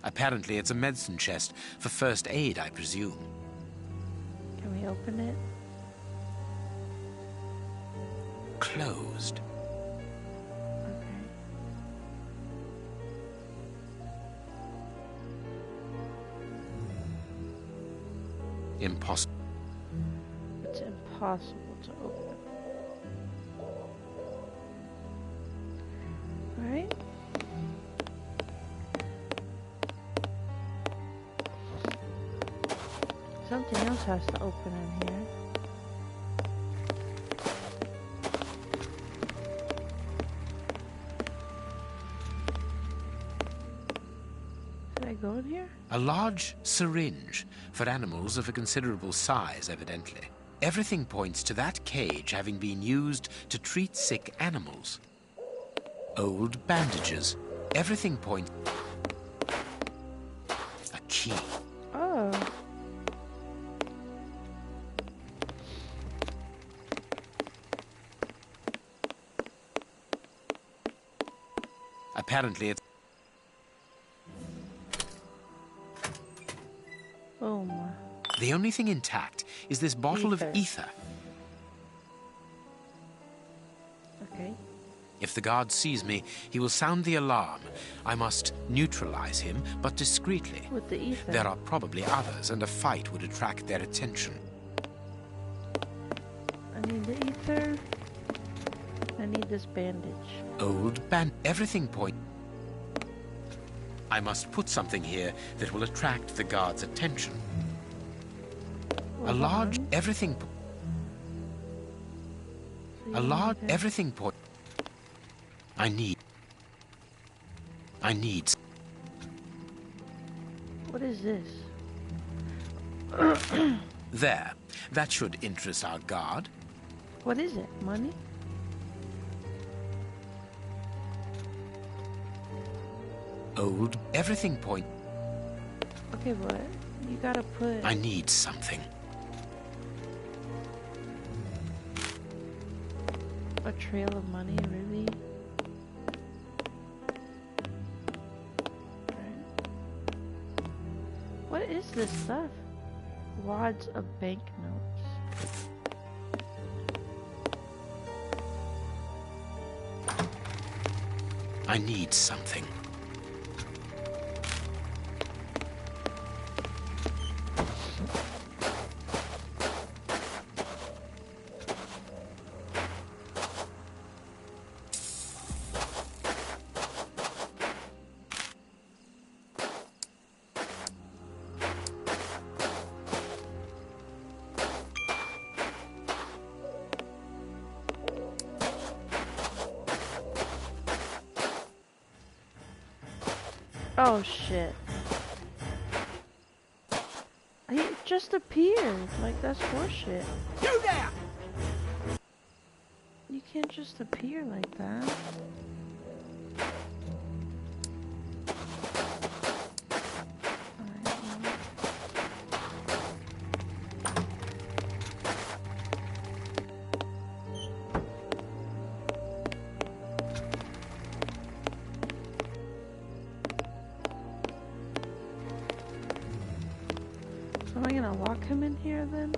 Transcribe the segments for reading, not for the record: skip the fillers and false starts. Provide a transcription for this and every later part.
Apparently, it's a medicine chest for first aid, I presume. Can we open it? Closed. Okay. Impossible. It's impossible to open. Alright. Something else has to open in here. Did I go in here? A large syringe for animals of a considerable size, evidently. Everything points to that cage having been used to treat sick animals. Old bandages. Everything points... A key. Oh. Apparently, it's... Oh my. The only thing intact is this bottle of ether. Okay. If the guard sees me, he will sound the alarm. I must neutralize him, but discreetly. With the ether. There are probably others, and a fight would attract their attention. I need the ether. I need this bandage. Old band... Everything point... I must put something here that will attract the guard's attention. A large... Everything... A large... Everything point... I need... What is this? There. That should interest our guard. What is it? Money? Old... Everything point... Okay, but you gotta put... I need something. A trail of money, really? What is this stuff? Wads of banknotes. I need something. Oh shit. He just appeared. Like, that's horseshit. You there! You can't just appear like that. So am I gonna lock him in here then?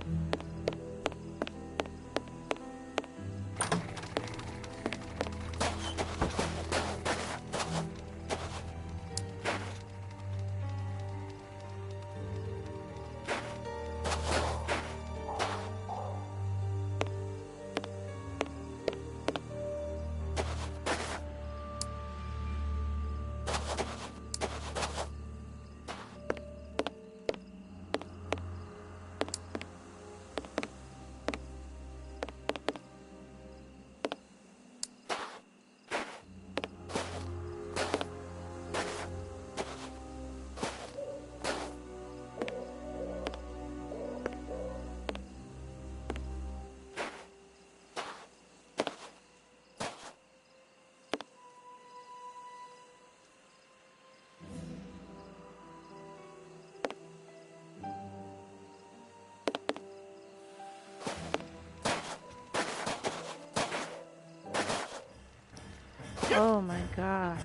Oh my gosh.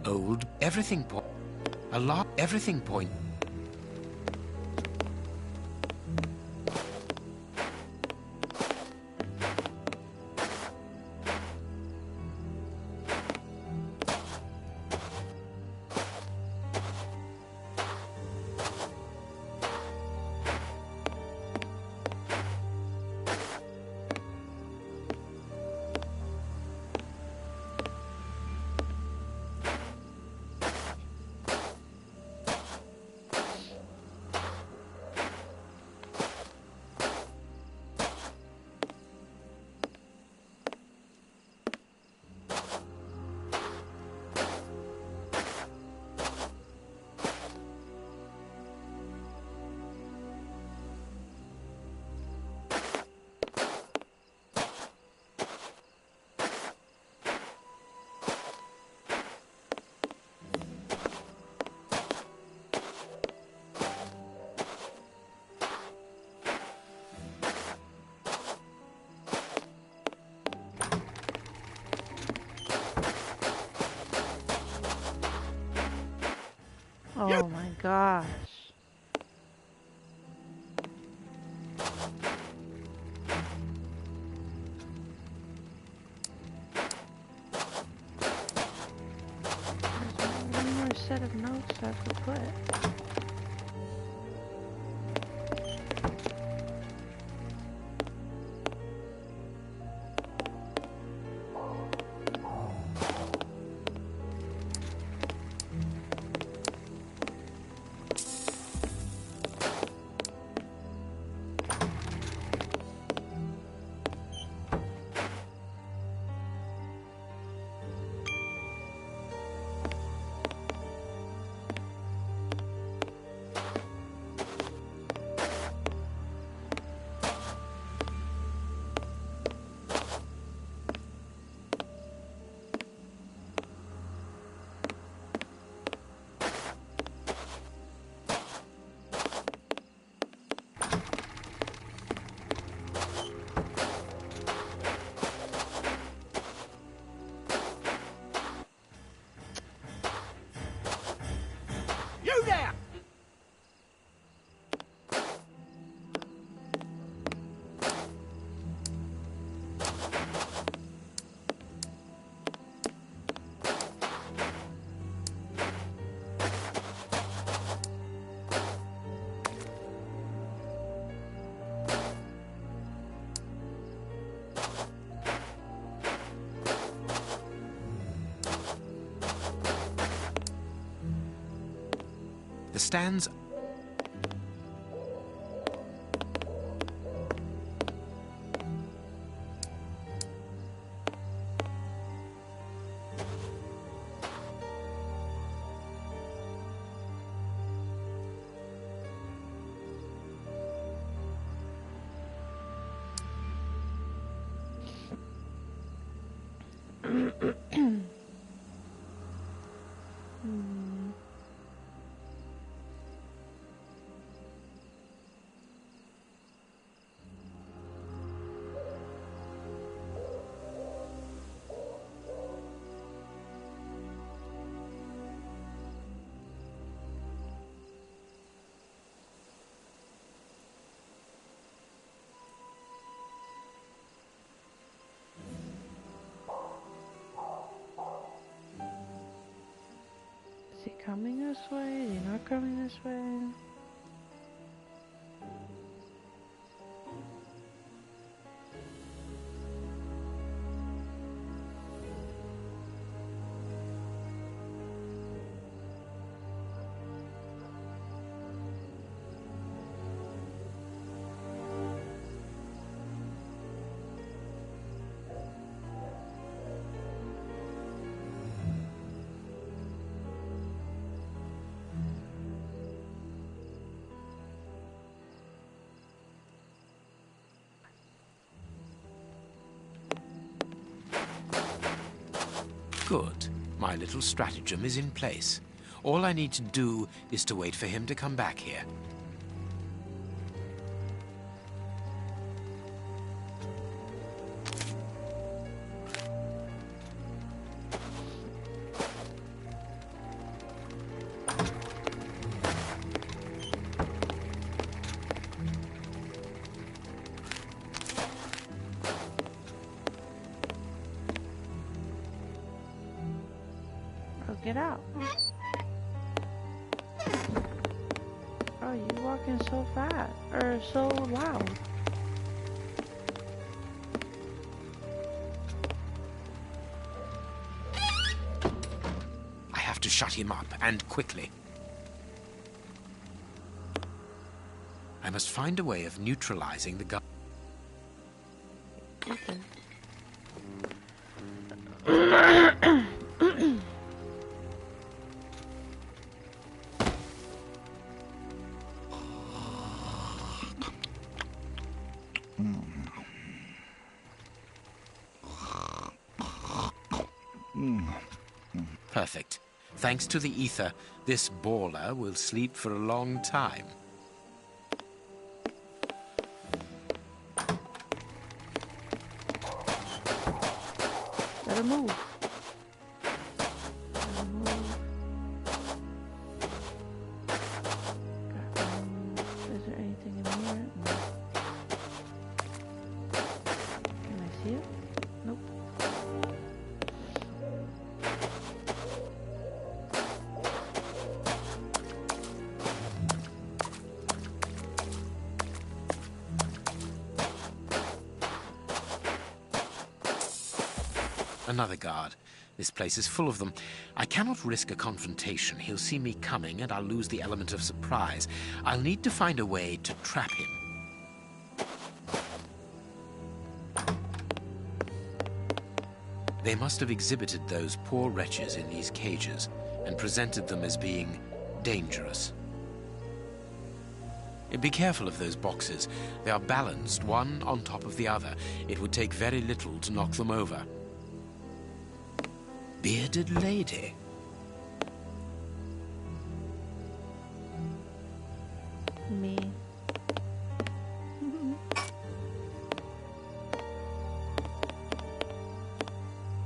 Old everything a lot everything point. Oh my gosh. There's one more set of notes I have to put. You there! The stands Is he coming this way? Is he not coming this way? good. My little stratagem is in place. All I need to do is to wait for him to come back here. Get out. Oh, you walking so fast. Or so loud. I have to shut him up, and quickly. I must find a way of neutralizing the gun. Perfect. Thanks to the ether, this baller will sleep for a long time. Let her move. Is there anything in here? No. Can I see it? Nope. Another guard. This place is full of them. I cannot risk a confrontation. He'll see me coming, and I'll lose the element of surprise. I'll need to find a way to trap him. They must have exhibited those poor wretches in these cages and presented them as being dangerous. Be careful of those boxes. They are balanced, one on top of the other. It would take very little to knock them over. Bearded lady. Me.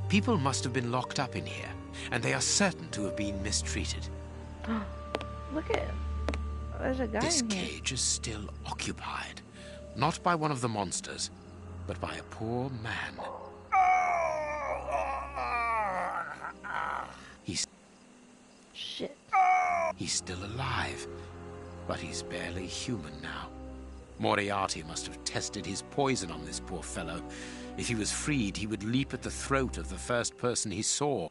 People must have been locked up in here, and they are certain to have been mistreated. Look at him. There's a guy This in here. cage is still occupied, not by one of the monsters, but by a poor man. Shit. He's still alive, but he's barely human now. Moriarty must have tested his poison on this poor fellow. If he was freed, he would leap at the throat of the first person he saw.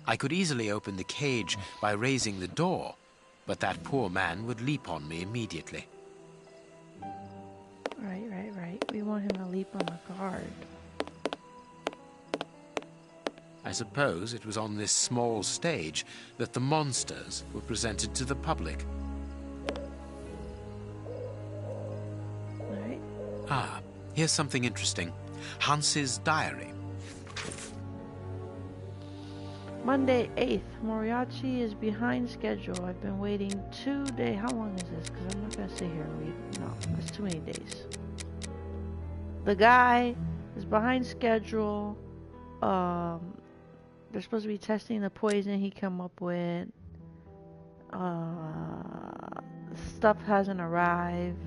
I could easily open the cage by raising the door, but that poor man would leap on me immediately. Right. We want him to leap on the guard. I suppose it was on this small stage that the monsters were presented to the public. Alright. Ah, here's something interesting. Hans's diary. Monday 8th. Moriarty is behind schedule. I've been waiting 2 days. How long is this? Because I'm not going to sit here and read. No, that's too many days. The guy is behind schedule. They're supposed to be testing the poison he come up with. Stuff hasn't arrived.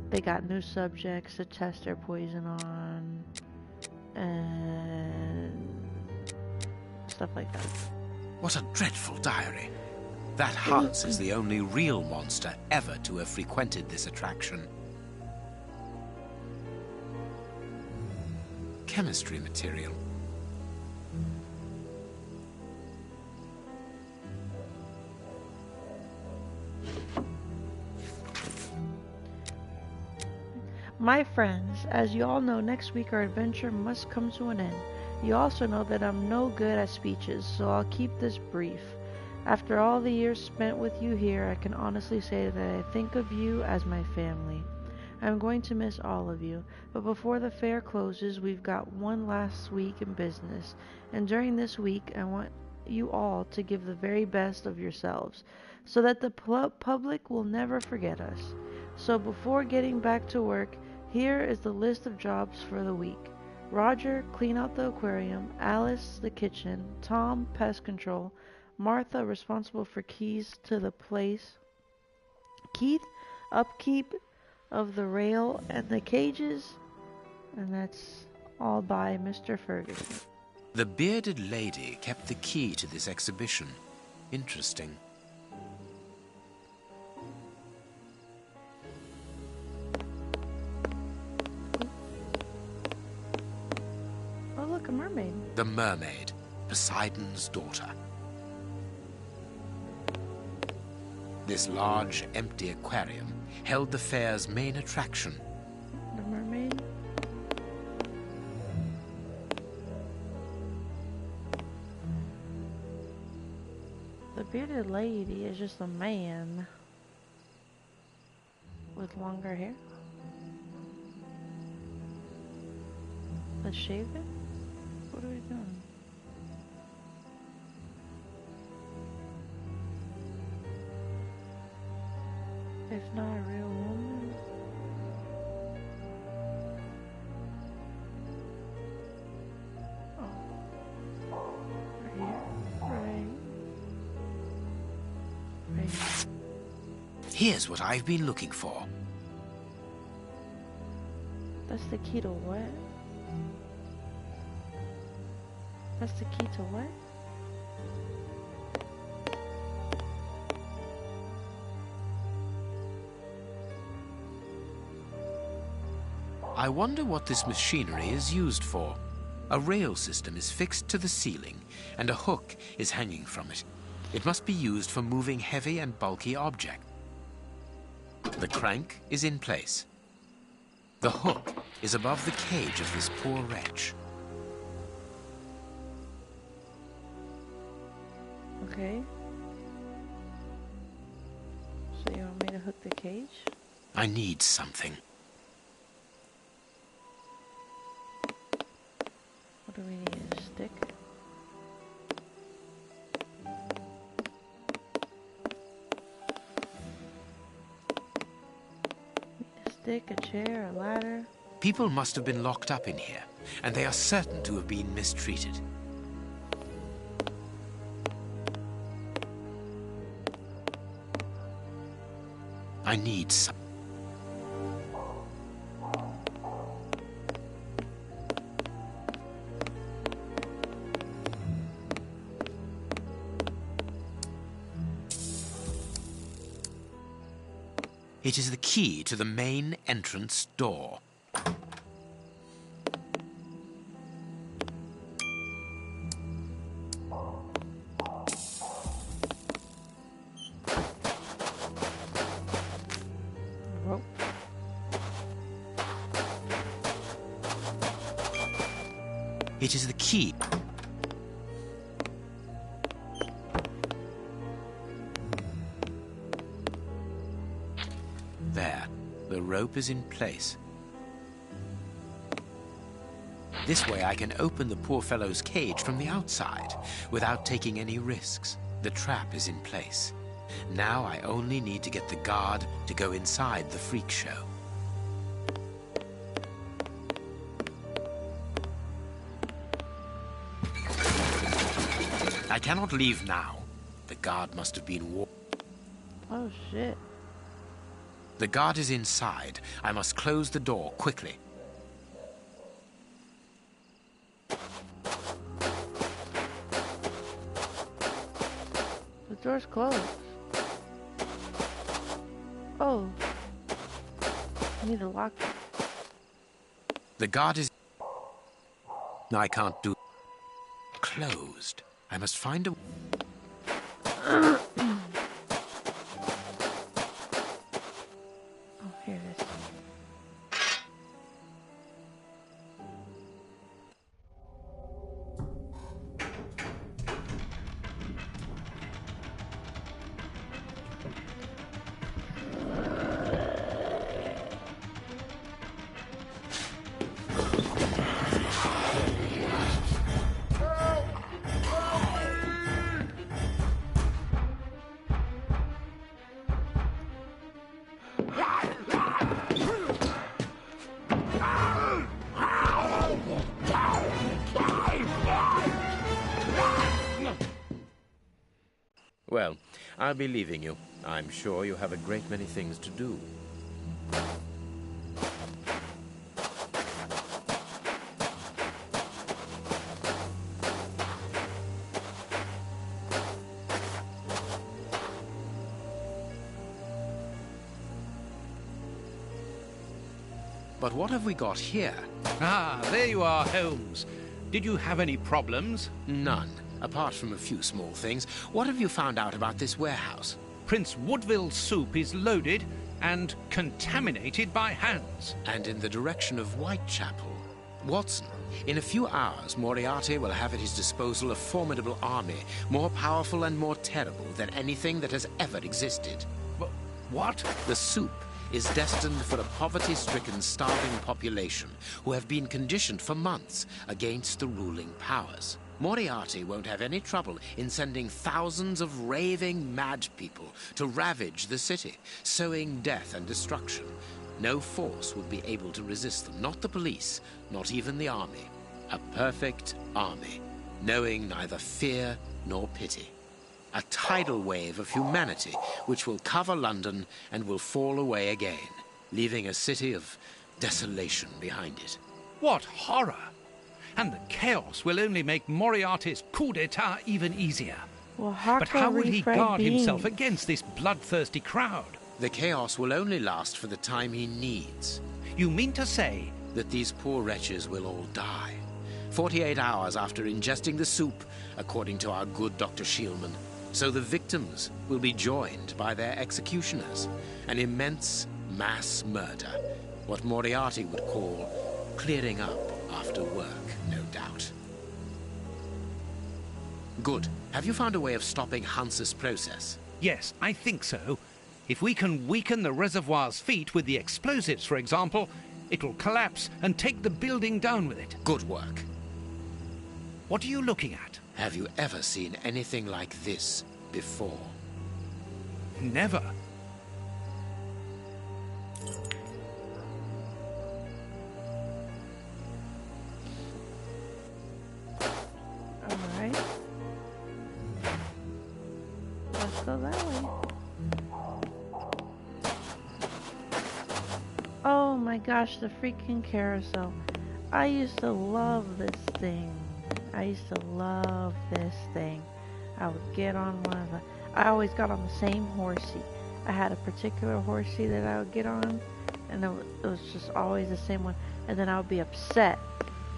They got new subjects to test their poison on. And stuff like that. What a dreadful diary. That Hans is the only real monster ever to have frequented this attraction. Chemistry material. My friends, as you all know, next week our adventure must come to an end. You also know that I'm no good at speeches, so I'll keep this brief. After all the years spent with you here, I can honestly say that I think of you as my family. I'm going to miss all of you, but before the fair closes, we've got one last week in business, and during this week, I want you all to give the very best of yourselves, so that the public will never forget us. So before getting back to work, here is the list of jobs for the week. Roger, clean out the aquarium. Alice, the kitchen. Tom, pest control. Martha, responsible for keys to the place. Keith, upkeep of the rail and the cages. And that's all by Mr. Ferguson. The bearded lady kept the key to this exhibition. Interesting. Oh, look, a mermaid. The mermaid, Poseidon's daughter. This large, empty aquarium held the fair's main attraction. The mermaid. The bearded lady is just a man with longer hair. Let's shave it? What are we doing? It's not a real woman. Oh. Right here. Right. Here's what I've been looking for. That's the key to what? That's the key to what? I wonder what this machinery is used for. A rail system is fixed to the ceiling, and a hook is hanging from it. It must be used for moving heavy and bulky objects. The crank is in place. The hook is above the cage of this poor wretch. Okay. So you want me to hook the cage? I need something. What do we need? A stick? A stick, a chair, a ladder. People must have been locked up in here, and they are certain to have been mistreated. I need some. It is the key to the main entrance door. Rope. It is the key. There, the rope is in place. This way I can open the poor fellow's cage from the outside without taking any risks. The trap is in place. Now I only need to get the guard to go inside the freak show. I cannot leave now. The guard must have been warned. Oh shit. The guard is inside. I must close the door quickly. The door's closed. Oh. I need to lock it. The guard is... I can't do... Closed. I must find a... Oh, here it is. Well, I'll be leaving you. I'm sure you have a great many things to do. But what have we got here? Ah, there you are, Holmes. Did you have any problems? None, apart from a few small things. What have you found out about this warehouse? Prince Woodville's soup is loaded and contaminated by hands. And in the direction of Whitechapel. Watson, in a few hours, Moriarty will have at his disposal a formidable army, more powerful and more terrible than anything that has ever existed. What? The soup is destined for a poverty-stricken, starving population who have been conditioned for months against the ruling powers. Moriarty won't have any trouble in sending thousands of raving mad people to ravage the city, sowing death and destruction. No force would be able to resist them, not the police, not even the army. A perfect army, knowing neither fear nor pity. A tidal wave of humanity which will cover London and will fall away again, leaving a city of desolation behind it. What horror! And the chaos will only make Moriarty's coup d'etat even easier. Well, but how will he guard himself beans. against this bloodthirsty crowd? The chaos will only last for the time he needs. You mean to say... that these poor wretches will all die. 48 hours after ingesting the soup, according to our good Dr. Shielman. So the victims will be joined by their executioners. An immense mass murder. What Moriarty would call clearing up after work, no doubt. Good. Have you found a way of stopping Hans's process? Yes, I think so. If we can weaken the reservoir's feet with the explosives, for example, it'll collapse and take the building down with it. Good work. What are you looking at? Have you ever seen anything like this before? Never. Alright. Let's go that way. Oh my gosh, the freaking carousel. I used to love this thing. I used to love this thing. I would get on one of the... I always got on the same horsey. I had a particular horsey that I would get on, and it was just always the same one. And then I would be upset.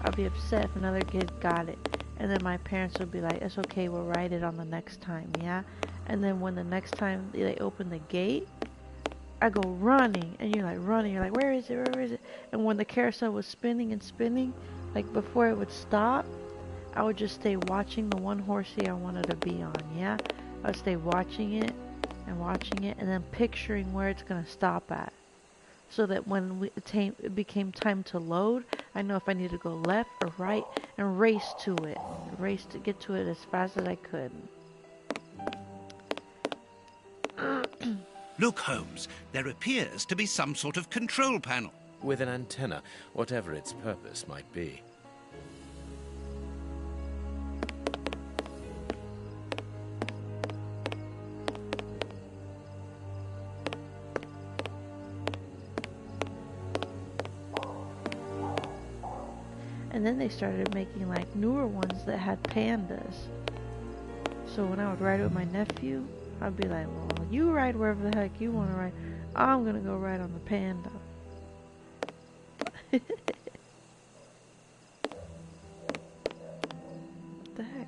I'd be upset if another kid got it. And then my parents would be like, it's okay, we'll ride it on the next time, yeah? And then when the next time they open the gate, I go running, and you're like running, you're like, where is it, where is it? And when the carousel was spinning and spinning, like before it would stop, I would just stay watching the one horsey I wanted to be on, yeah? I would stay watching it, and then picturing where it's going to stop at. So that when it became time to load, I know if I need to go left or right, and race to it. Race to get to it as fast as I could. Look, Holmes, there appears to be some sort of control panel. With an antenna, whatever its purpose might be. And then they started making like newer ones that had pandas. So when I would ride with my nephew, I'd be like, well, you ride wherever the heck you want to ride. I'm going to go ride on the panda. What the heck?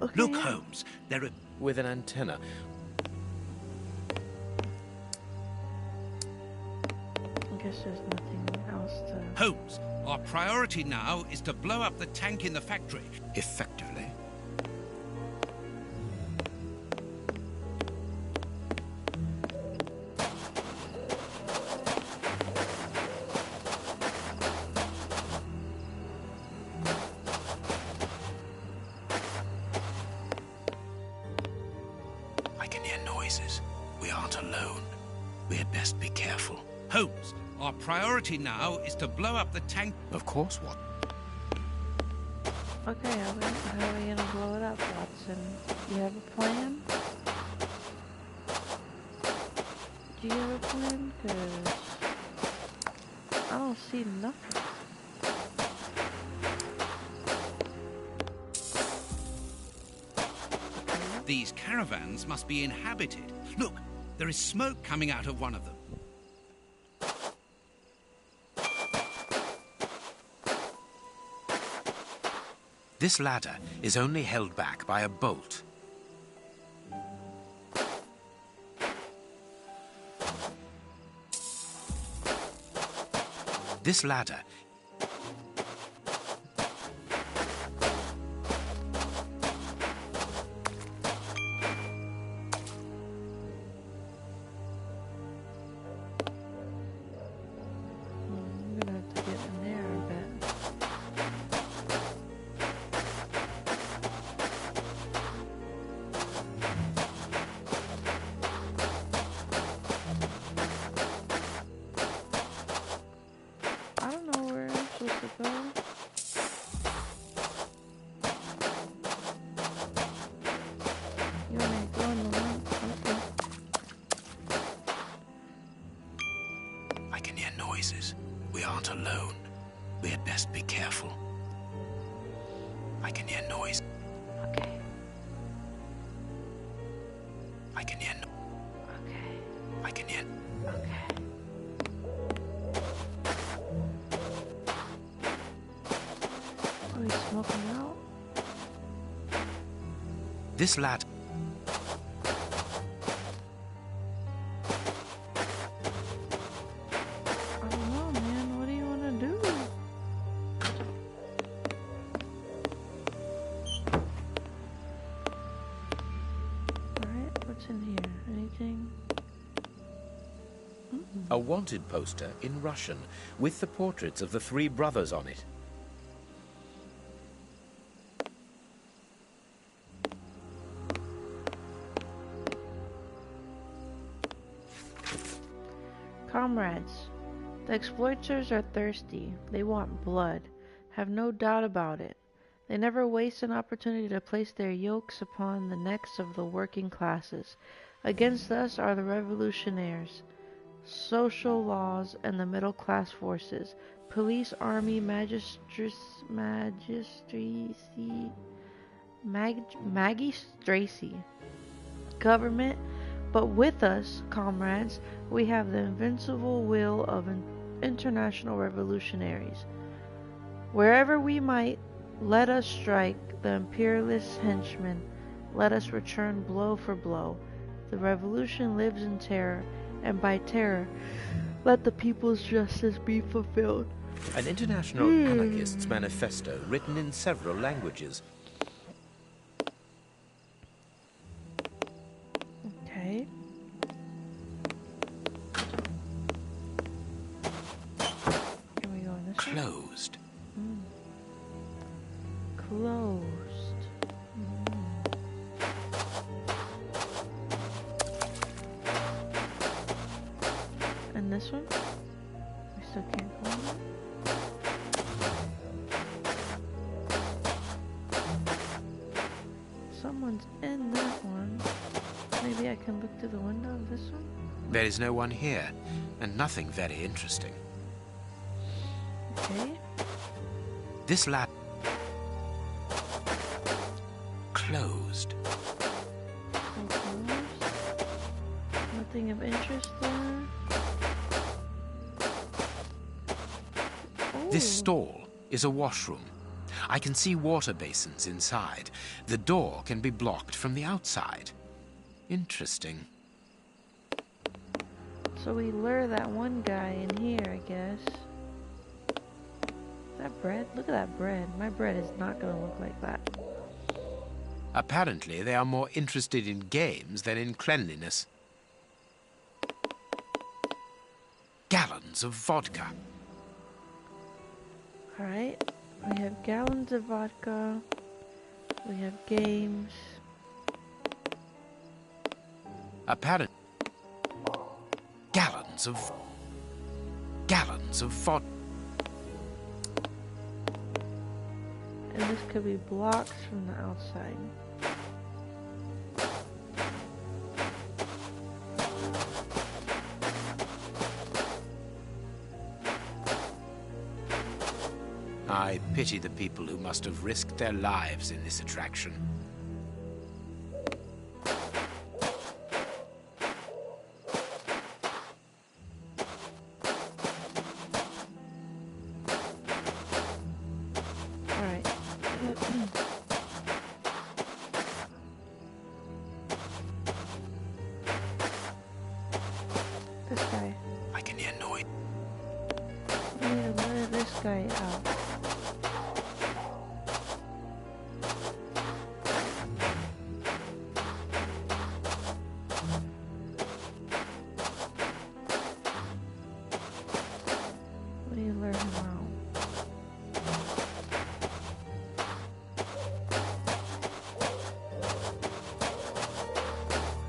Okay, Look, yeah. Holmes, there are... With an antenna. I guess there's nothing else to... Holmes, our priority now is to blow up the tank in the factory. Effectively. I can hear noises. We aren't alone. We had best be careful. Holmes, our priority now is to blow up the tank. Of course, what? Okay, how are we gonna blow it up, Watson? Do you have a plan? Do you have a plan? 'Cause I don't see nothing. These caravans must be inhabited. Look, There is smoke coming out of one of them. This ladder is only held back by a bolt. This ladder I'm gonna have to get in there, I bet. I don't know where I'm supposed to go. You want me to go in the one? Okay. I can hear noises. We aren't alone. We had best be careful. I can hear noise. Okay. I can hear Okay. I can hear. Okay. Oh, he's smoking out? This ladder. I don't know, man. What do you want to do? Alright, what's in here? Anything? A wanted poster in Russian with the portraits of the three brothers on it. Comrades, the exploiters are thirsty. They want blood. Have no doubt about it. They never waste an opportunity to place their yokes upon the necks of the working classes. Against us are the revolutionaries, social laws, and the middle class forces, police, army, magistracy, government. But with us, comrades, we have the invincible will of international revolutionaries. Wherever we might, let us strike the imperialist henchmen. Let us return blow for blow. The revolution lives in terror, and by terror, let the people's justice be fulfilled. An international anarchists manifesto written in several languages. Okay. Can we go in this one? Closed. Closed. And this one? We still can't go in it? Someone's in that one. Maybe I can look through the window of this one? There is no one here, and nothing very interesting. Okay. This lab closed. Closed. Nothing of interest there. This Ooh. stall is a washroom. I can see water basins inside. The door can be blocked from the outside. Interesting. So we lure that one guy in here, I guess. Is that bread? Look at that bread. My bread is not gonna look like that. Apparently, they are more interested in games than in cleanliness. Gallons of vodka. Alright. We have gallons of vodka. We have games. Apparently, gallons of vodka. And this could be blocks from the outside. I pity the people who must have risked their lives in this attraction. out. Let me lure him out.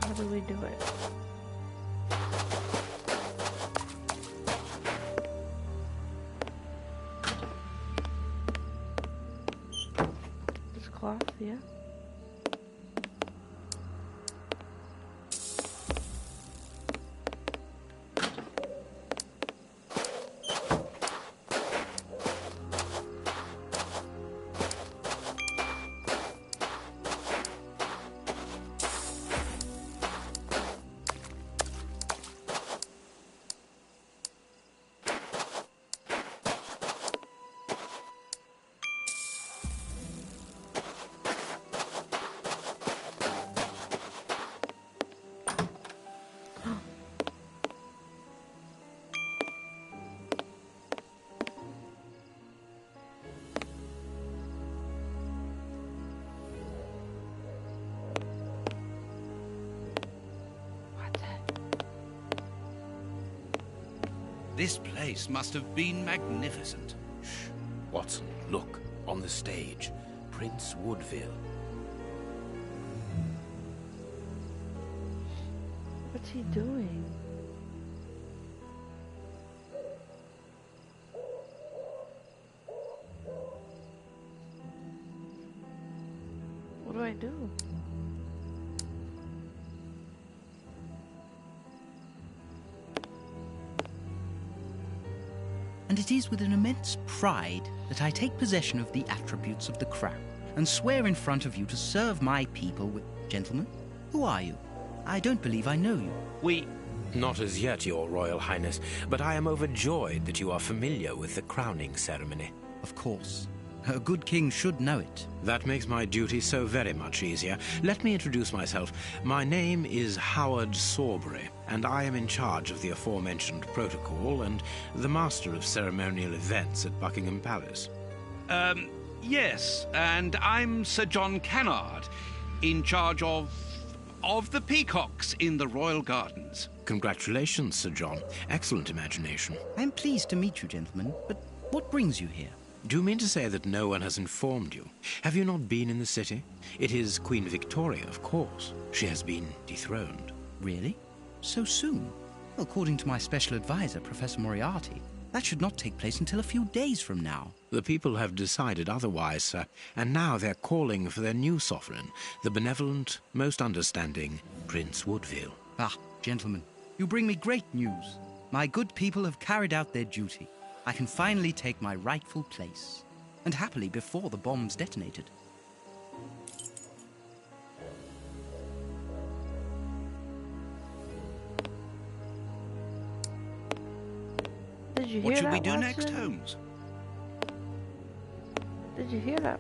How do we do it? This cloth, yeah. This place must have been magnificent. Shh. Watson, look. On the stage. Prince Woodville. What's he doing? What do I do? And it is with an immense pride that I take possession of the attributes of the crown, and swear in front of you to serve my people with... Gentlemen, who are you? I don't believe I know you. We... Not as yet, Your Royal Highness, but I am overjoyed that you are familiar with the crowning ceremony. Of course. A good king should know it. That makes my duty so very much easier. Let me introduce myself. My name is Howard Sawbury, and I am in charge of the aforementioned protocol and the master of ceremonial events at Buckingham Palace. Yes, and I'm Sir John Cannard, in charge of the peacocks in the royal gardens. Congratulations, Sir John. Excellent imagination. I'm pleased to meet you, gentlemen, but what brings you here? Do you mean to say that no one has informed you? Have you not been in the city? It is Queen Victoria, of course. She has been dethroned. Really? So soon? According to my special advisor, Professor Moriarty, that should not take place until a few days from now. The people have decided otherwise, sir, and now they're calling for their new sovereign, the benevolent, most understanding Prince Woodville. Ah, gentlemen, you bring me great news. My good people have carried out their duty. I can finally take my rightful place, and happily before the bombs detonated. Did you hear What should that, we do Watson? next, Holmes? Did you hear that?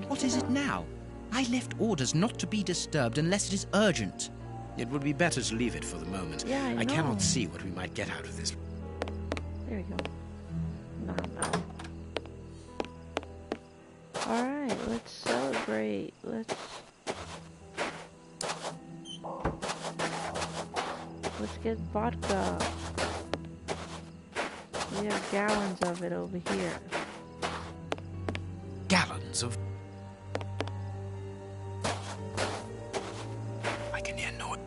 What is it now? I left orders not to be disturbed unless it is urgent. It would be better to leave it for the moment. Yeah, I know. cannot see what we might get out of this. There we go. No. Alright, let's celebrate. Let's get vodka. We have gallons of it over here. Gallons of... I can hear noise.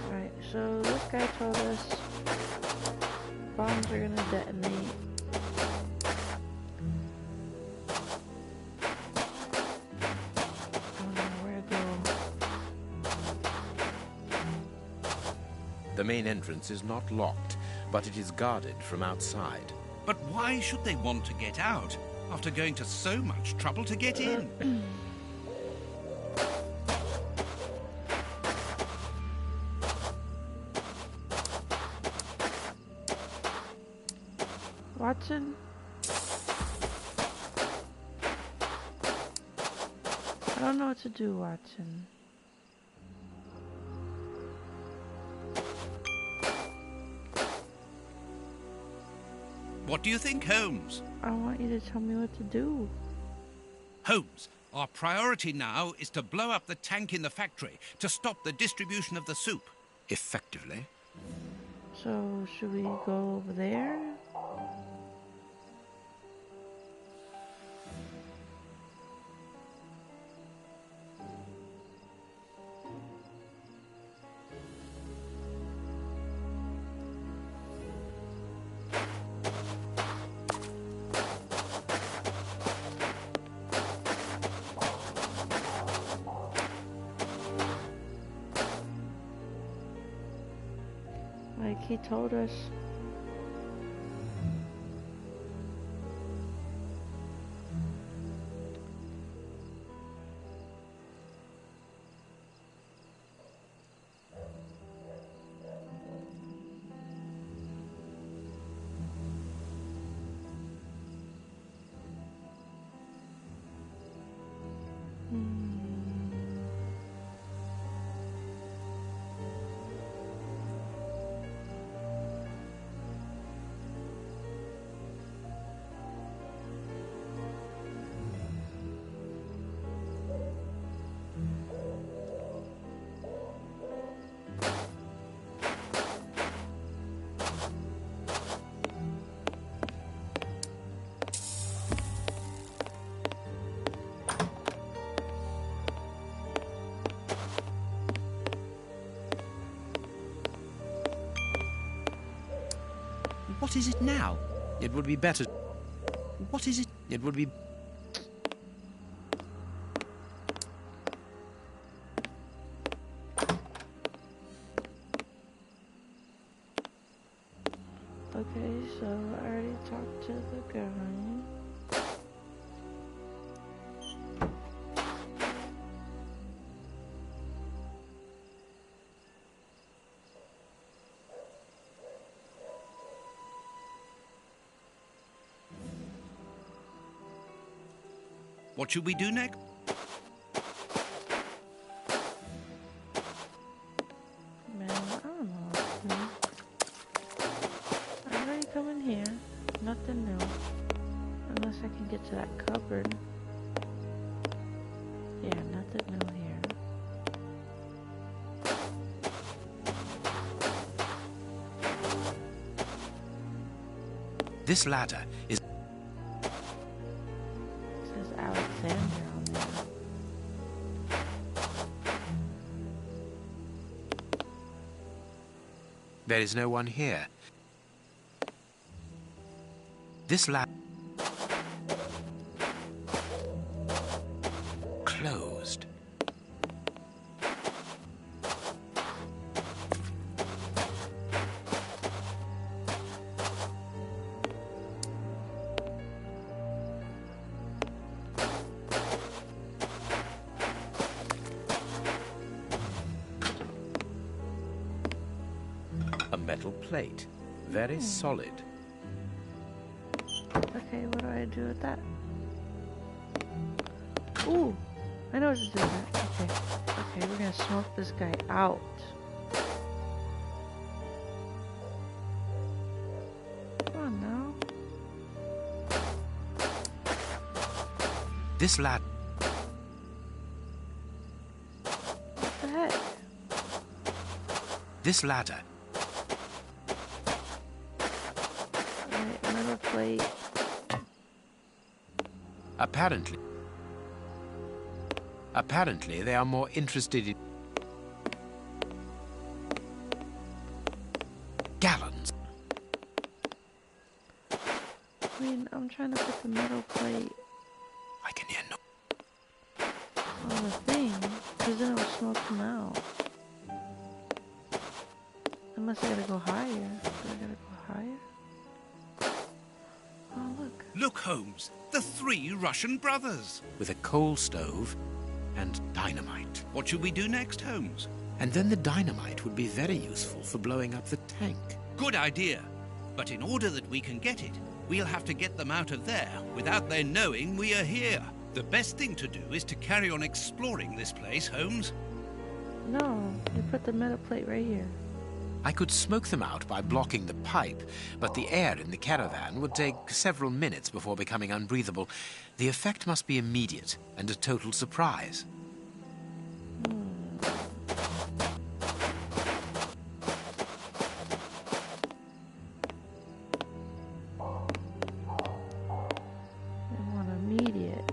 Alright, so this guy told us bombs are gonna detonate. I don't know where to go. The main entrance is not locked, but it is guarded from outside. But why should they want to get out after going to so much trouble to get in? Watson? I don't know what to do, Watson. What do you think, Holmes? I want you to tell me what to do. Holmes, our priority now is to blow up the tank in the factory to stop the distribution of the soup. Effectively. So, should we go over there? Like he told us. What is it now? It would be better. What is it? It would be... Okay, so I already talked to the guy. What should we do next? Man, I don't know. I already come in here. Nothing new. Unless I can get to that cupboard. Yeah, nothing new here. This ladder is... Alexander on there. There is no one here. This ladder... closed. A metal plate. Very solid. Okay, what do I do with that? Ooh! I know what to do with that. Okay. Okay, we're gonna smoke this guy out. Come on now. This ladder... What the heck? This ladder... Alright, metal plate. Apparently, they are more interested in gallons. I mean, I'm trying to put the metal plate I can hear no... on the thing, because then it'll smoke him out. Unless I gotta go higher. Do I gotta go higher? Oh, look. Look, Holmes, the 3 Russian brothers. with a coal stove and dynamite. What should we do next, Holmes? And then the dynamite would be very useful for blowing up the tank. Good idea. But in order that we can get it, we'll have to get them out of there without their knowing we are here. The best thing to do is to carry on exploring this place, Holmes. No, you put the metal plate right here. I could smoke them out by blocking the pipe, but the air in the caravan would take several minutes before becoming unbreathable. The effect must be immediate and a total surprise. I want immediate.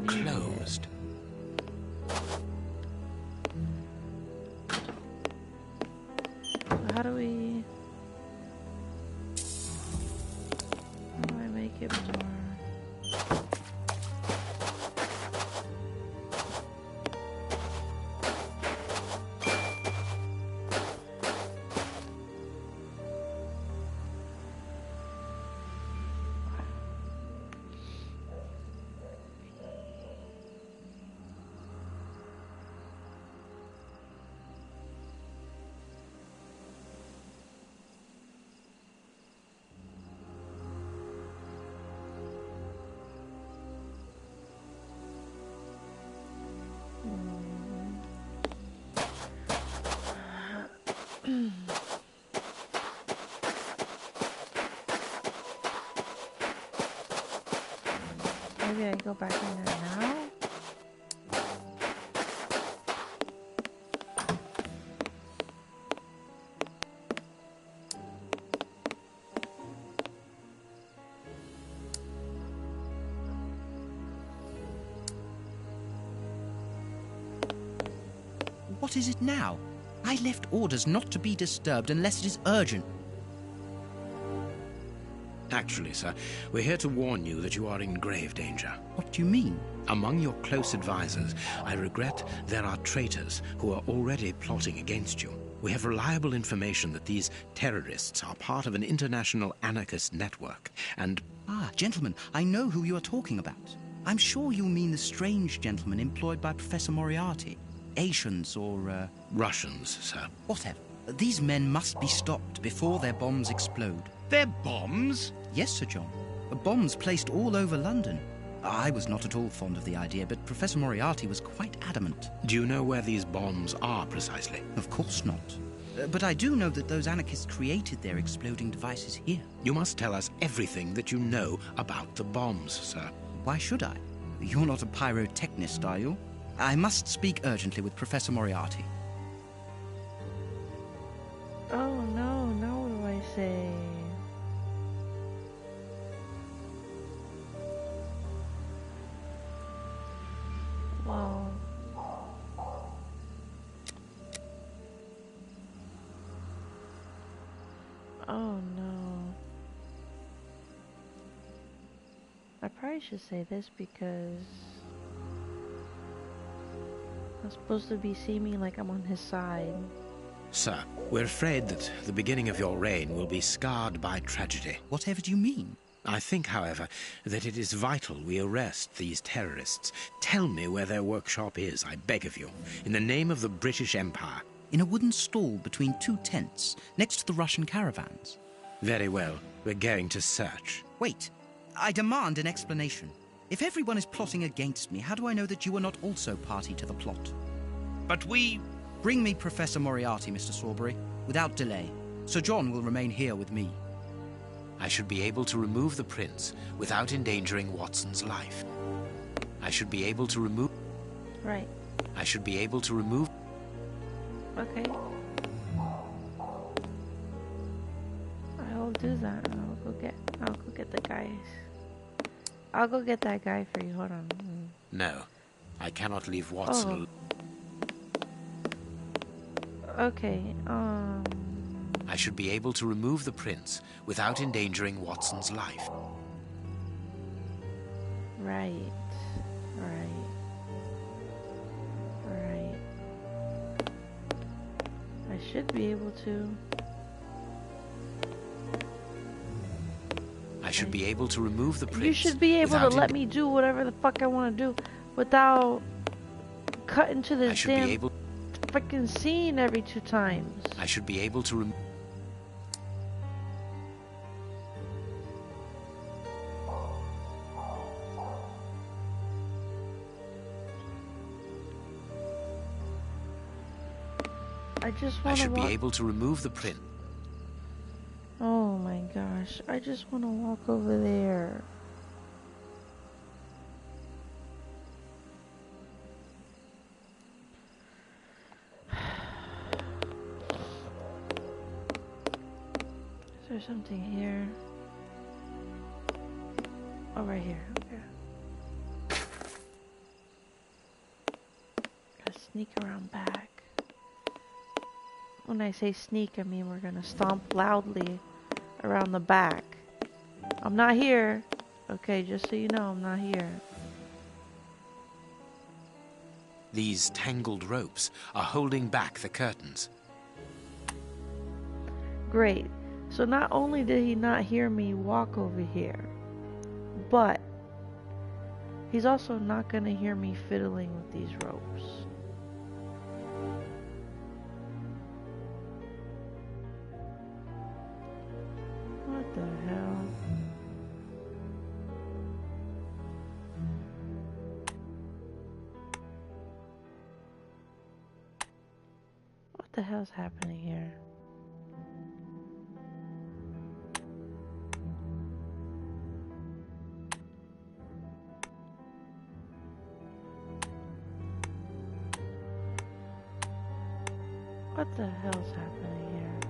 Closed. How do I make it more? Maybe I go back in there now? What is it now? I left orders not to be disturbed unless it is urgent. Actually, sir, we're here to warn you that you are in grave danger. What do you mean? Among your close advisors, I regret there are traitors who are already plotting against you. We have reliable information that these terrorists are part of an international anarchist network, and... Ah, gentlemen, I know who you are talking about. I'm sure you mean the strange gentleman employed by Professor Moriarty. Asians or, Russians, sir. whatever. These men must be stopped before their bombs explode. They're bombs? Yes, Sir John. Bombs placed all over London. I was not at all fond of the idea, but Professor Moriarty was quite adamant. Do you know where these bombs are precisely? Of course not. But I do know that those anarchists created their exploding devices here. You must tell us everything that you know about the bombs, sir. Why should I? You're not a pyrotechnist, are you? I must speak urgently with Professor Moriarty. Oh no, now what do I say? Well... Oh no. I probably should say this because I'm supposed to be seeming like I'm on his side. Sir, we're afraid that the beginning of your reign will be scarred by tragedy. Whatever do you mean? I think, however, that it is vital we arrest these terrorists. Tell me where their workshop is, I beg of you, in the name of the British Empire. In a wooden stall between two tents, next to the Russian caravans. Very well, we're going to search. Wait, I demand an explanation. If everyone is plotting against me, how do I know that you are not also party to the plot? But we... Bring me Professor Moriarty, Mr. Sawbury, without delay. Sir John will remain here with me. I should be able to remove the prince without endangering Watson's life. I should be able to remove... Right. I should be able to remove... Okay. I'll do that. I'll go get the guys. I'll go get that guy for you. Hold on. No, I cannot leave Watson... Okay, I should be able to remove the prince without endangering Watson's life. Right. I should be able to. I should be able to remove the prince. You should be able to let me do whatever the fuck I want to do without cutting to this damn freaking scene every 2 times. I should be able to remove... I just I want to should be walk. able to remove the print. Oh my gosh, I just want to walk over there. Is there something here? Oh, right here. Okay. Gotta sneak around back. When I say sneak, I mean we're gonna stomp loudly around the back. I'm not here. Okay, just so you know, I'm not here. These tangled ropes are holding back the curtains. Great. So not only did he not hear me walk over here, but he's also not gonna hear me fiddling with these ropes. What the hell? What the hell's happening here? What the hell's happening here?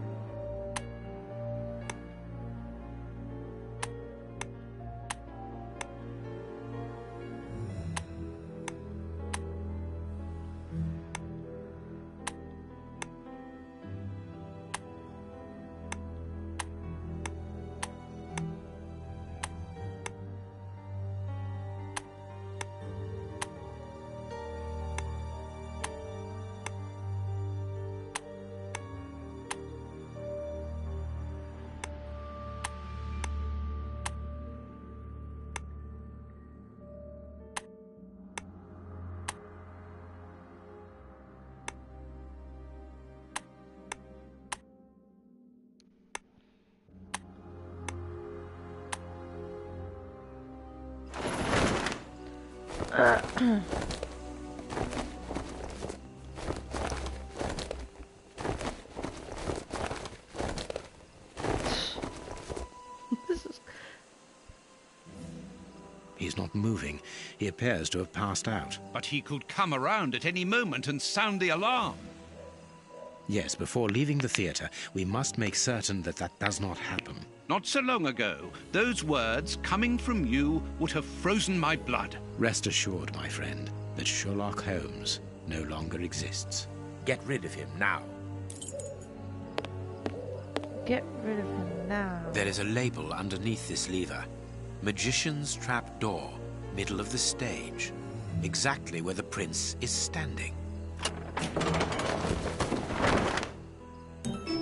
This is He's not moving. He appears to have passed out. But he could come around at any moment and sound the alarm. Yes, before leaving the theatre, we must make certain that that does not happen. Not so long ago, those words coming from you would have frozen my blood. Rest assured, my friend, that Sherlock Holmes no longer exists. Get rid of him now. get rid of him now. There is a label underneath this lever. Magician's Trap Door, middle of the stage. Exactly where the prince is standing.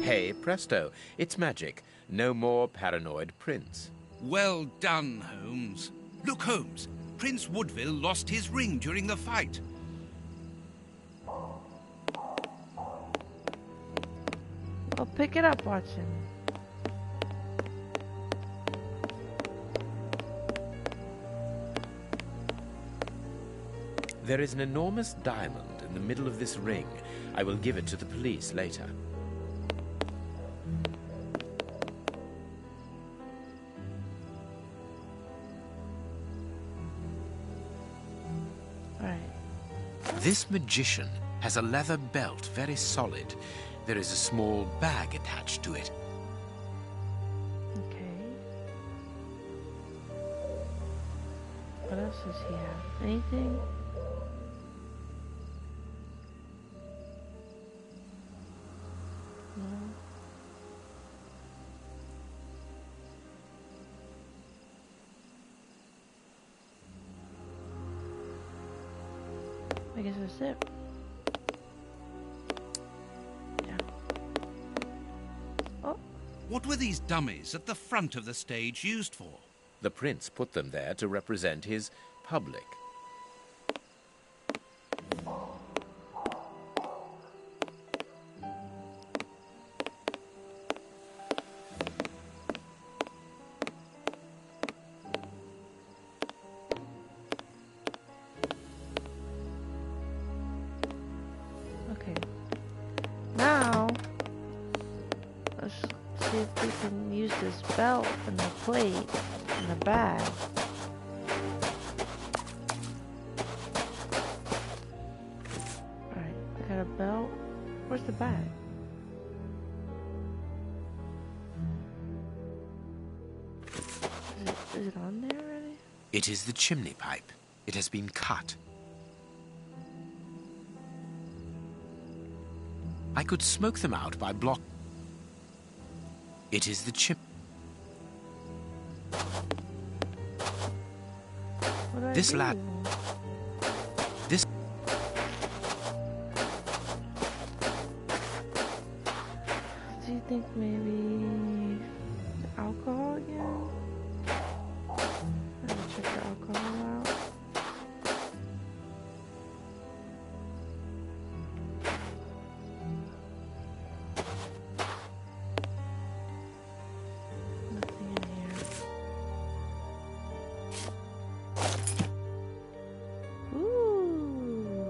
Hey, presto, it's magic. No more paranoid prince. Well done, Holmes. Look, Holmes, Prince Woodville lost his ring during the fight. Well, pick it up, Watson. There is an enormous diamond in the middle of this ring. I will give it to the police later. This magician has a leather belt, very solid. There is a small bag attached to it. Okay. What else does he have? Anything? No. I guess that's it. Yeah. Oh. What were these dummies at the front of the stage used for? The prince put them there to represent his public. Okay. Now can use this belt and the plate and the bag. Alright, I got a belt. Where's the bag? Is it on there already? It is the chimney pipe. It has been cut. I could smoke them out by block. It is the chim. What do I This do? lad. This. Do you think maybe alcohol again? I'm gonna check the alcohol out. Nothing in here. Ooh.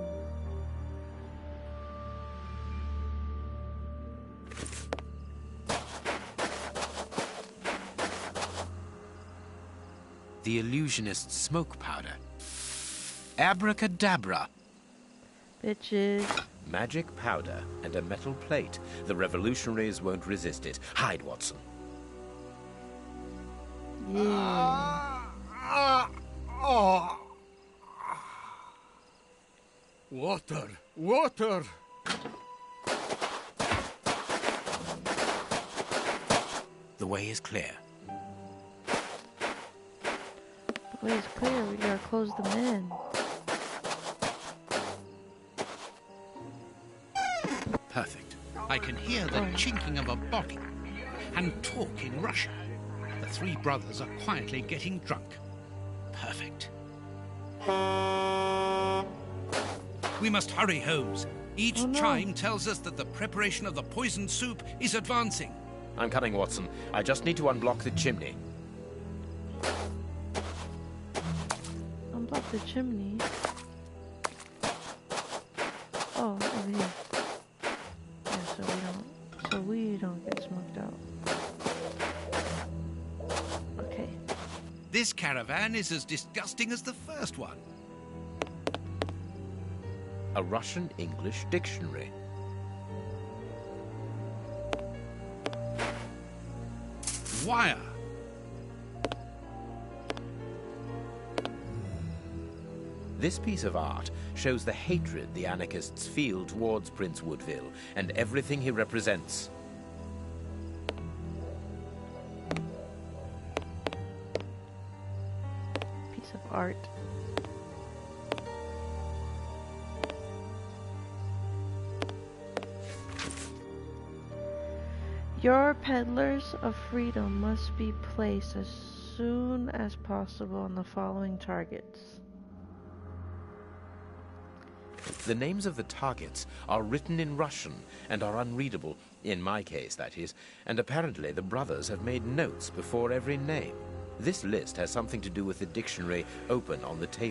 The illusionist's smoke powder. Abracadabra. Bitches. Magic powder and a metal plate. The revolutionaries won't resist it. Hide, Watson. Yeah. Water! Water! The way is clear. The way is clear. We gotta close them in. Perfect. I can hear the chinking of a bottle and talk in Russian. The three brothers are quietly getting drunk. Perfect. We must hurry, Holmes. Each Oh, no. chime tells us that the preparation of the poisoned soup is advancing. I'm coming, Watson. I just need to unblock the chimney. Unblock the chimney. Oh, over here. Yeah, so we don't get smoked out. Okay. This caravan is as disgusting as the first one. A Russian-English dictionary. Wire. This piece of art shows the hatred the anarchists feel towards Prince Woodville and everything he represents. Piece of art. Your peddlers of freedom must be placed as soon as possible on the following targets. The names of the targets are written in Russian and are unreadable, in my case, that is, and apparently the brothers have made notes before every name. This list has something to do with the dictionary open on the table.